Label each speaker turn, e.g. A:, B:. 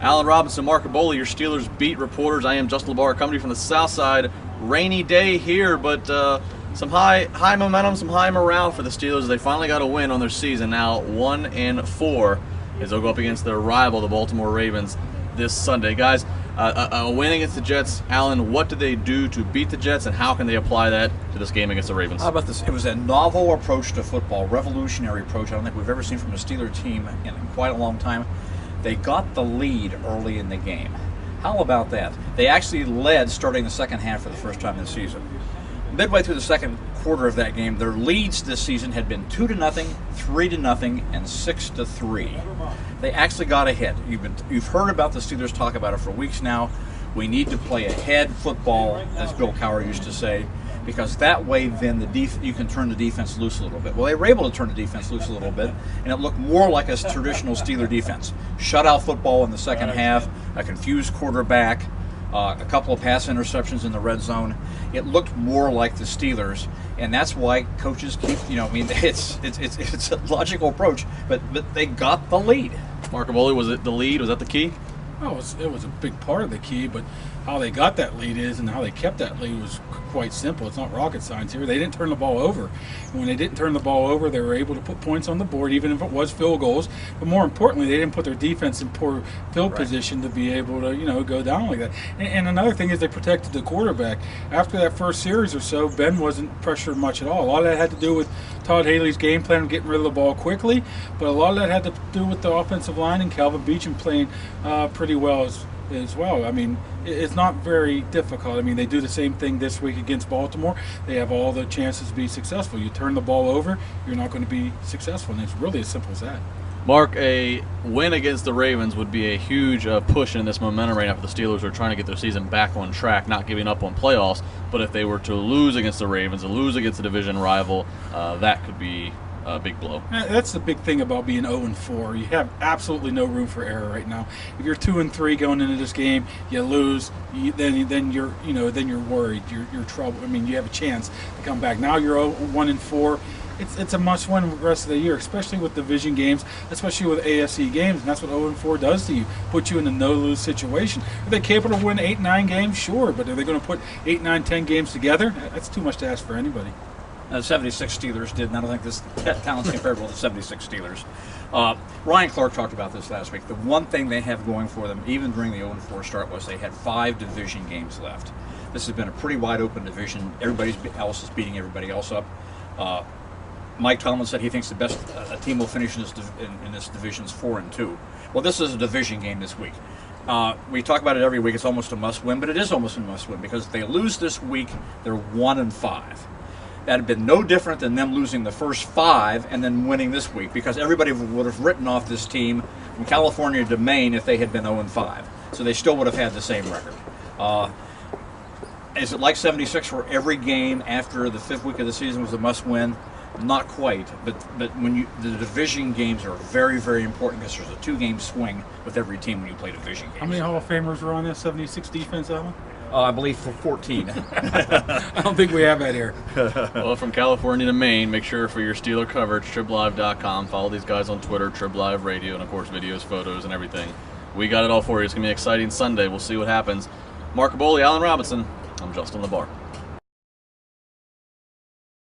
A: Alan Robinson, Mark Kaboly, your Steelers beat reporters. I am Justin LeBar, coming to you from the South Side. Rainy day here, but some high momentum, some high morale for the Steelers. They finally got a win on their season, now 1-4, as they'll go up against their rival, the Baltimore Ravens, this Sunday. Guys, a win against the Jets. Alan, what did they do to beat the Jets, and how can they apply that to this game against the Ravens?
B: How about this? It was a novel approach to football, revolutionary approach. I don't think we've ever seen from a Steeler team in quite a long time. They got the lead early in the game. How about that? They actually led starting the second half for the first time this season. Midway through the second quarter of that game, their leads this season had been 2-0, 3-0, and 6-3. They actually got ahead. You've heard about the Steelers talk about it for weeks now. We need to play ahead football, as Bill Cowher used to say, because that way then you can turn the defense loose a little bit. Well, they were able to turn the defense loose a little bit, and it looked more like a traditional Steeler defense. Shutout football in the second half, a confused quarterback, a couple of pass interceptions in the red zone. It looked more like the Steelers, and that's why coaches keep, it's a logical approach, but they got the lead.
A: Mark Kaboly, was it the lead? Was that the key?
C: Oh, it was a big part of the key, but how they got that lead and how they kept that lead was quite simple. It's not rocket science here. They didn't turn the ball over. And when they didn't turn the ball over, they were able to put points on the board, even if it was field goals. But more importantly, they didn't put their defense in poor field position to be able to, go down like that. And another thing is they protected the quarterback. After that first series or so, Ben wasn't pressured much at all. A lot of that had to do with Todd Haley's game plan of getting rid of the ball quickly, but a lot of that had to do with the offensive line and Calvin Beecham playing pretty well as well. I mean, it's not very difficult. I mean, they do the same thing this week against Baltimore. They have all the chances to be successful. You turn the ball over, you're not going to be successful, and it's really as simple as that.
A: Mark, a win against the Ravens would be a huge push in this momentum right now for the Steelers, who are trying to get their season back on track, not giving up on playoffs. But if they were to lose against the Ravens and lose against a division rival, that could be a big blow.
C: That's the big thing about being 0-4. You have absolutely no room for error right now. If you're 2-3 going into this game, you lose, then you're worried. You're trouble. I mean, you have a chance to come back. Now you're 1-4. It's a must-win the rest of the year, especially with division games, especially with AFC games, and that's what 0-4 does to you. Put you in a no-lose situation. Are they capable of winning 8-9 games? Sure, but are they going to put 8, 9, 10 games together? That's too much to ask for anybody.
B: The 76 Steelers did, and I don't think this talent's comparable to the 76 Steelers. Ryan Clark talked about this last week. The one thing they have going for them, even during the 0-4 start, was they had 5 division games left. This has been a pretty wide-open division. Everybody else is beating everybody else up. Mike Tomlin said he thinks the best a team will finish in this division is 4-2. Well, this is a division game this week. We talk about it every week. It's almost a must-win, but it is almost a must-win because if they lose this week, they're 1-5. That had been no different than them losing the first 5 and then winning this week, because everybody would have written off this team from California to Maine if they had been 0-5. So they still would have had the same record. Is it like 76 where every game after the 5th week of the season was a must-win? Not quite, but when the division games are very, very important because there's a 2-game swing with every team when you play division games.
C: How many Hall of Famers were on this 76 defense, Alan?
B: I believe for 14.
C: I don't think we have that here.
A: Well, from California to Maine, make sure for your Steeler coverage, TribLIVE.com. Follow these guys on Twitter, TribLIVE Radio, and of course videos, photos, and everything. We got it all for you. It's going to be an exciting Sunday. We'll see what happens. Mark Kaboly, Alan Robinson. I'm Justin LeBar.